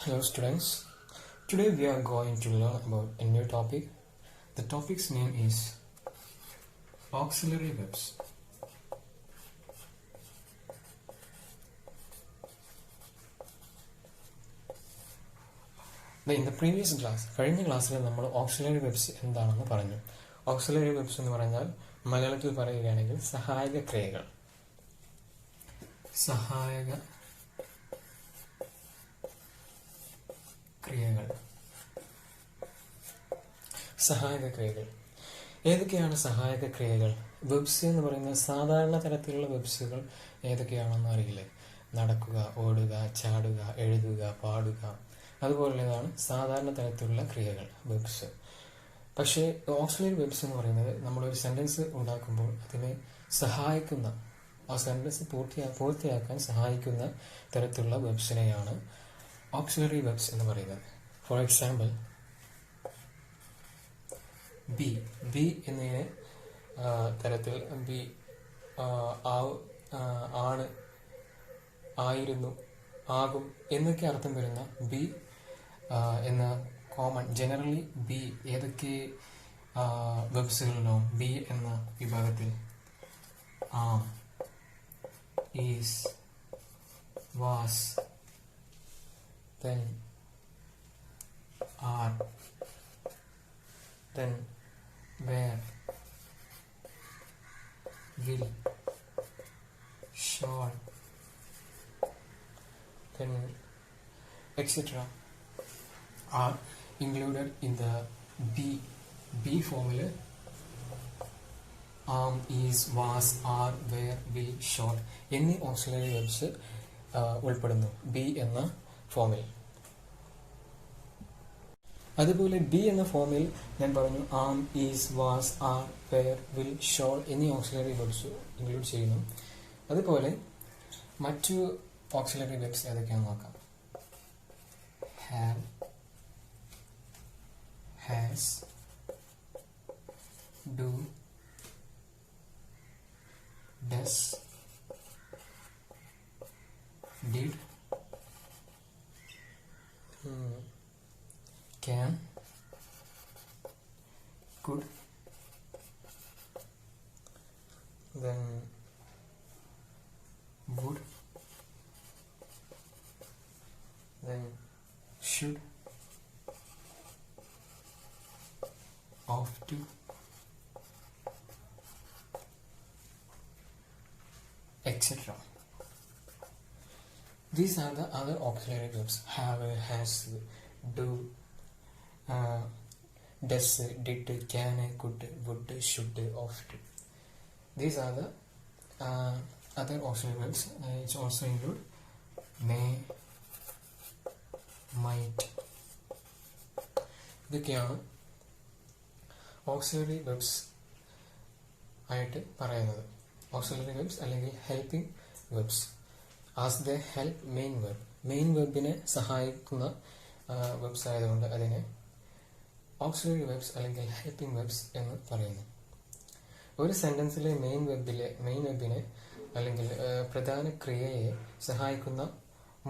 Hello students, today we are going to learn about a new topic. The topic's name is auxiliary webs. In the previous class, കഴിഞ്ഞ ക്ലാസ്സിൽ നമ്മൾ auxiliary webs എന്താണെന്ന് പറഞ്ഞു. Auxiliary webs എന്ന് പറഞ്ഞാൽ മലയാളത്തിൽ പറയുകയാണെങ്കിൽ സഹായക ക്രിയകൾ. സഹായക ക്രിയകൾ ഏതൊക്കെയാണ് സഹായക ക്രിയകൾ? വെബ്സ് എന്ന് പറയുന്നത് സാധാരണ തരത്തിലുള്ള വെബ്സുകൾ ഏതൊക്കെയാണെന്ന് അറിയില്ലേ? നടക്കുക, ഓടുക, ചാടുക, എഴുതുക, പാടുക, അതുപോലുള്ളതാണ് സാധാരണ തരത്തിലുള്ള ക്രിയകൾ, വെബ്സ്. പക്ഷേ ഓക്സിലറി വെബ്സ് എന്ന് പറയുന്നത് നമ്മളൊരു സെന്റൻസ് ഉണ്ടാക്കുമ്പോൾ അതിനെ സഹായിക്കുന്ന, ആ സെന്റൻസ് പൂർത്തിയാക്കാൻ സഹായിക്കുന്ന തരത്തിലുള്ള വെബ്സിനെയാണ് ഓക്സിലറി വെബ്സ് എന്ന് പറയുന്നത്. ഫോർ എക്സാമ്പിൾ, ബി എന്നതിനെ തരത്തിൽ ബി ആണ്, ആയിരുന്നു, ആകും എന്നൊക്കെ അർത്ഥം വരുന്ന ബി എന്ന കോമൺ ജനറലി ബി ഏതൊക്കെ വെബ്സുകളിലോ ബി എന്ന വിഭാഗത്തിൽ am, is, was, then are, then where, will, shall, then etc. are included in the B formula. Am, is, was, are, were, will, shall എന്നീ ഓക്സിലറി വെബ്സ് ഉൾപ്പെടുന്നു be എന്ന ഫോമിൽ. അതുപോലെ be എന്ന ഫോമിൽ ഞാൻ പറഞ്ഞു am, is, was, are, were, will, shall എന്നീ ഓക്സിലറി വെബ്സ് ഇൻക്ലൂഡ് ചെയ്യുന്നു. അതുപോലെ മറ്റു ഓക്സിലറി വെബ്സ് ഏതൊക്കെയാണെന്ന് നോക്കാം. Have, has, do, does, did, can, could, then would, then should, ought to, etc. These are the other auxiliary verbs: have, has, do, does, did, can, could, would, should, ought. These are the other auxiliary verbs. It also include may, might. ഇതൊക്കെയാണ് auxiliary verbs ആയിട്ട് പറയുന്നത്. Auxiliary verbs അല്ലെങ്കിൽ helping verbs. As the help main verb. Main വെബിനെ സഹായിക്കുന്ന verbs ആയതുകൊണ്ട് അതിനെ auxiliary verbs അല്ലെങ്കിൽ helping verbs എന്ന് പറയുന്നു. ഒരു സെന്റൻസിലെ മെയിൻ വെബിനെ അല്ലെങ്കിൽ പ്രധാന ക്രിയയെ സഹായിക്കുന്ന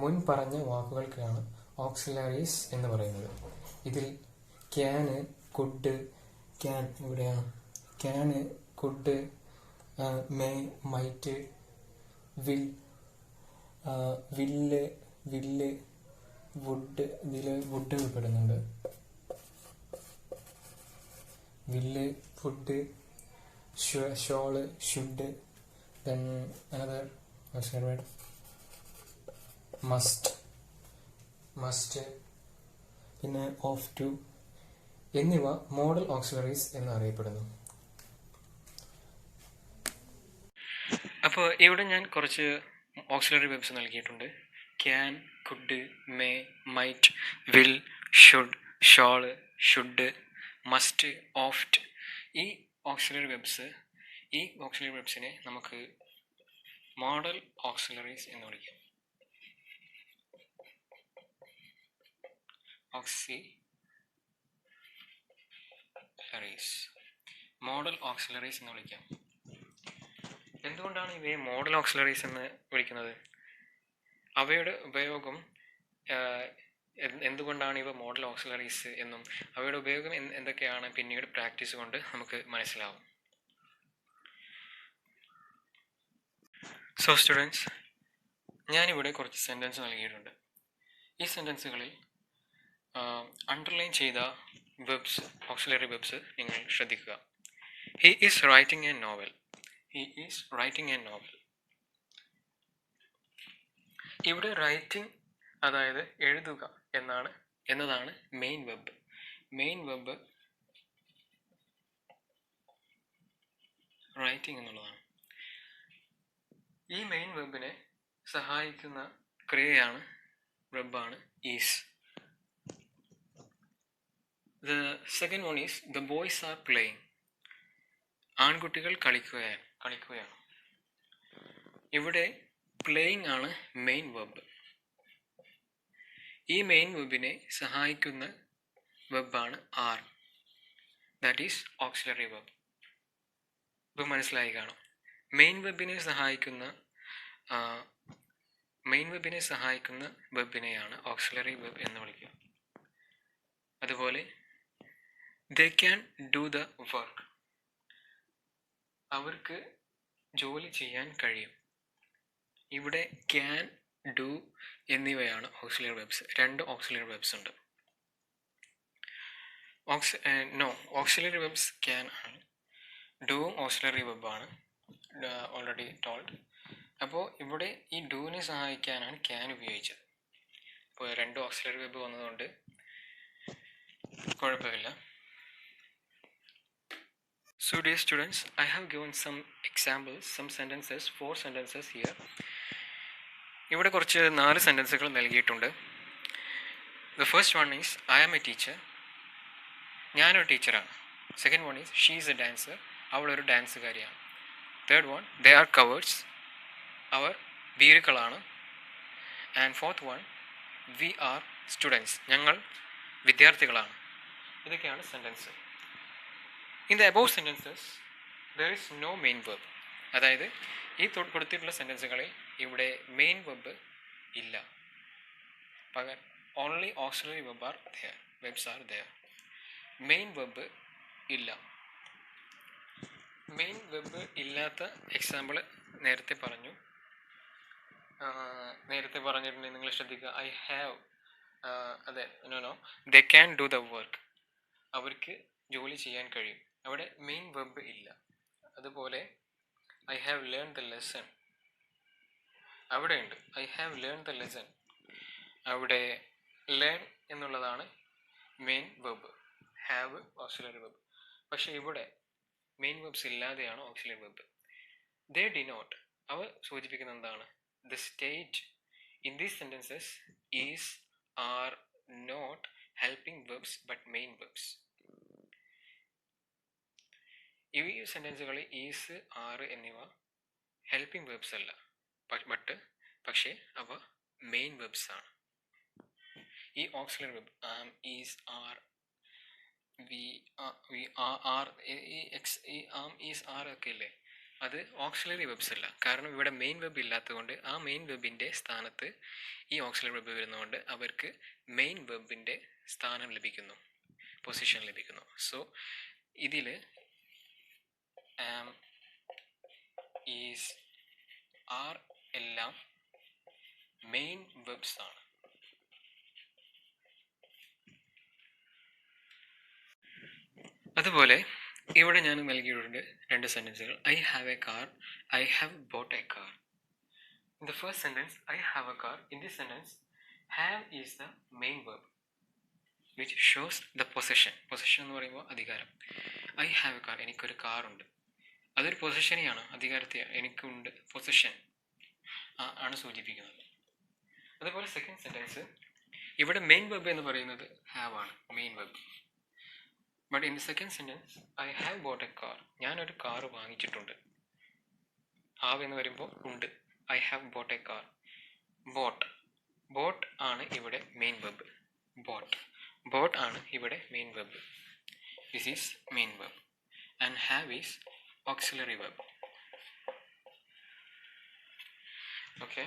മുൻ പറഞ്ഞ വാക്കുകൾക്കാണ് ഓക്സിലറീസ് എന്ന് പറയുന്നത്. ഇതിൽ ക്യാന്, കുഡ്, ക്യാൻ ഇവിടെയാണ്, can, could, may, might, will, will, would, ഇതിൽ വുഡ് ഉൾപ്പെടുന്നുണ്ട്. Will, would, shall, should, then another word must, പിന്നെ ഓഫ് ടു എന്നിവ മോഡൽ ഓക്സിലറീസ് എന്ന് അറിയപ്പെടുന്നു. അപ്പോൾ ഇവിടെ ഞാൻ കുറച്ച് ഓക്സിലറി വെബ്സ് നൽകിയിട്ടുണ്ട്. Can, could, may, might, will, should, shall, should, must, ought. ഈ ഓക്സിലറി വെബ്സിനെ നമുക്ക് മോഡൽ ഓക്സിലറീസ് എന്ന് വിളിക്കാം. മോഡൽ ഓക്സിലറീസ് എന്ന് വിളിക്കാം. എന്തുകൊണ്ടാണ് ഇവയെ മോഡൽ ഓക്സിലറീസ് എന്ന് വിളിക്കുന്നത്? അവയുടെ ഉപയോഗം എന്തുകൊണ്ടാണ് ഇവ മോഡൽ ഓക്സിലറീസ് എന്നും അവയുടെ ഉപയോഗം എന്തൊക്കെയാണ് പിന്നീട് പ്രാക്ടീസ് കൊണ്ട് നമുക്ക് മനസ്സിലാവും. സോ സ്റ്റുഡൻസ്, ഞാനിവിടെ കുറച്ച് സെൻറ്റൻസ് നൽകിയിട്ടുണ്ട്. ഈ സെൻറ്റൻസുകളിൽ അണ്ടർലൈൻ ചെയ്ത വെബ്സ്, ഓക്സിലറി വെബ്സ് നിങ്ങൾ ശ്രദ്ധിക്കുക. He is writing A novel. He is writing A novel. ഇവിടെ റൈറ്റിംഗ് അതായത് എഴുതുക എന്നതാണ് main verb. Main web writing എന്നുള്ളതാണ്. ഈ മെയിൻ വെബിനെ സഹായിക്കുന്ന ക്രിയയാണ് വെബാണ് is. The second one is the boys are playing. ആൺകുട്ടികൾ കളിക്കുകയാണ്. ഇവിടെ പ്ലേയിങ് ആണ് മെയിൻ വെബ്. ഈ മെയിൻ വെബിനെ സഹായിക്കുന്ന വെബാണ് are, that is auxiliary verb. ഇപ്പം മനസ്സിലായി കാണും. മെയിൻ വെബിനെ സഹായിക്കുന്ന വെബിനെയാണ് ഓക്സിലറി വെബ് എന്ന് വിളിക്കുക. അതുപോലെ they can do the work. അവർക്ക് ജോലി ചെയ്യാൻ കഴിയും. ഇവിടെ ക്യാൻ, ഡു എന്നിവയാണ് ഓക്സിലറി വെബ്സ്. 2 ഓക്സിലറി വെബ്സ് ഉണ്ട്. ഓക്സിലറി വെബ്സ് ക്യാൻ ആണ്. ഡൂവും ഓക്സിലറി വെബാണ്, ഓൾറെഡി ടോൾഡ്. അപ്പോൾ ഇവിടെ ഈ ഡൂവിനെ സഹായിക്കാനാണ് ക്യാൻ ഉപയോഗിച്ചത്. ഇപ്പോൾ 2 ഓക്സിലറി വെബ് വന്നതുകൊണ്ട് കുഴപ്പമില്ല. So dear students, I have given some examples, some sentences, 4 sentences here. ഇവിടെ കുറച്ച് 4 സെൻറ്റൻസുകൾ നൽകിയിട്ടുണ്ട്. The first one is I am a teacher. ഞാനൊരു ടീച്ചറാണ്. Second one is she is a dancer. അവളൊരു ഡാൻസുകാരിയാണ്. Third one, they are cowards. Our ഭീരുക്കളാണ്. And fourth one, we are students. ഞങ്ങൾ വിദ്യാർത്ഥികളാണ്. ഇതൊക്കെയാണ് sentence. In the above sentences, there is no main verb. അതായത് ഈ കൊടുത്തിട്ടുള്ള സെൻറ്റൻസുകളിൽ ഇവിടെ മെയിൻ വെബ് ഇല്ല. പകരം only auxiliary verbs are there. Main verb ഇല്ല. മെയിൻ വെബ് ഇല്ലാത്ത എക്സാമ്പിൾ നേരത്തെ പറഞ്ഞിട്ടുണ്ടെങ്കിൽ നിങ്ങൾ ശ്രദ്ധിക്കുക. I have, they can do the work. അവർക്ക് ജോലി ചെയ്യാൻ കഴിയും. അവിടെ മെയിൻ വെബ് ഇല്ല. അതുപോലെ I have learn the lesson, അവിടെ ഉണ്ട്. I have learn the lesson, അവിടെ ലേൺ എന്നുള്ളതാണ് main verb, have auxiliary verb. പക്ഷെ ഇവിടെ മെയിൻ വെബ്സ് ഇല്ലാതെയാണ് ഓക്സിലറി വെബ്. ദേ ഡിനോട്ട്, അവ സൂചിപ്പിക്കുന്ന എന്താണ്? The state in these sentences is are not helping verbs but main verbs. ഈ സെൻറ്റൻസുകളിൽ ഈസ്, ആറ് എന്നിവ ഹെൽപ്പിംഗ് വെബ്സ് അല്ല, പക്ഷേ അവ മെയിൻ വെബ്സ് ആണ്. ഈ auxiliary verb am, is, are, am, is, are ഒക്കെ ഇല്ലേ, അത് ഓക്സിലറി വെബ്സ് അല്ല. കാരണം ഇവിടെ മെയിൻ വെബ് ഇല്ലാത്തതുകൊണ്ട് ആ മെയിൻ വെബിൻ്റെ സ്ഥാനത്ത് ഈ ഓക്സിലറി വെബ് വരുന്നതുകൊണ്ട് അവർക്ക് മെയിൻ വെബിൻ്റെ സ്ഥാനം ലഭിക്കുന്നു, പൊസിഷൻ ലഭിക്കുന്നു. സോ ഇതിൽ ആം, ഈസ്, ആർ എല്ലാം മെയിൻ വെബ്സ് ആണ്. അതുപോലെ ഇവിടെ ഞാൻ നൽകിയിട്ടുണ്ട് 2 സെൻറ്റൻസുകൾ. I have a car, I have bought a car. In the first sentence I have a car, in this sentence have is the main verb which shows the position. Position എന്ന് പറയുമ്പോൾ അധികാരം. I have a car, എനിക്കൊരു കാറുണ്ട്. അതൊരു പൊസിഷനെയാണ്, അധികാരത്തെ എനിക്കുണ്ട്, position ആണ് സൂചിപ്പിക്കുന്നത്. അതുപോലെ സെക്കൻഡ് സെൻറ്റൻസ് ഇവിടെ മെയിൻ വെബ് എന്ന് പറയുന്നത് ഹാവ് ആണ്, main web. But in the second sentence I have bought a car, ഞാനൊരു കാറ് വാങ്ങിച്ചിട്ടുണ്ട്. ഹാവ് എന്ന് വരുമ്പോൾ ഉണ്ട്. I have bought a car. Boat ആണ് ഇവിടെ മെയിൻ വെബ്. ബോട്ട് ആണ് ഇവിടെ main web. This is main web and have is auxiliary verb. Okay,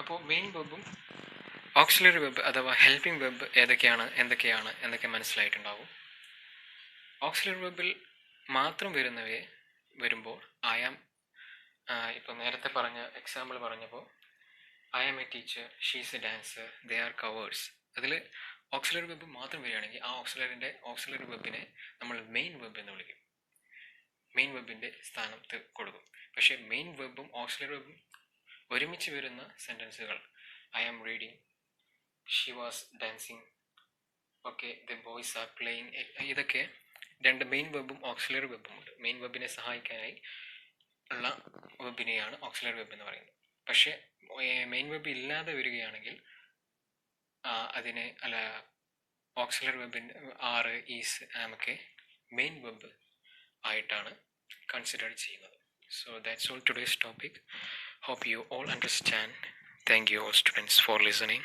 അപ്പോൾ മെയിൻ വെബും ഓക്സിലറി വെബ് അഥവാ ഹെൽപ്പിംഗ് വെബ് എന്തൊക്കെയാണ് എന്നൊക്കെ മനസ്സിലായിട്ടുണ്ടാവും. ഓക്സിലറി വെബിൽ മാത്രം വരുമ്പോൾ ഐ ആം, ഇപ്പോൾ നേരത്തെ പറഞ്ഞ എക്സാമ്പിൾ പറഞ്ഞപ്പോൾ I am a teacher, she's a dancer, they are covers. അതിൽ ഓക്സിലറി വെബ് മാത്രം വരികയാണെങ്കിൽ ആ ഓക്സിലറി വെബിനെ നമ്മൾ മെയിൻ വെബ് എന്ന് വിളിക്കും, മെയിൻ വെബിൻ്റെ സ്ഥാനത്ത് കൊടുക്കും. പക്ഷേ മെയിൻ വെബും ഓക്സിലറി വെബും ഒരുമിച്ച് വരുന്ന സെൻറ്റൻസുകൾ, I am reading, she was dancing, okay, the boys are playing, ഇതൊക്കെ രണ്ട് മെയിൻ വെബും ഓക്സിലറി വെബും ഉണ്ട്. മെയിൻ വെബിനെ സഹായിക്കാനായി ഉള്ള വെബിനെയാണ് ഓക്സിലറി വെബ് എന്ന് പറയുന്നത്. പക്ഷേ മെയിൻ വെബ് ഇല്ലാതെ വരികയാണെങ്കിൽ അതിനെ ഓക്സിലറി വെബിൻ്റെ ആർ, ഈസ്, ആമൊക്കെ മെയിൻ വെബ് ആയിട്ടാണ് കൺസിഡർ ചെയ്യുന്നത്. So that's all today's topic. Hope you all understand. Thank you all students for listening.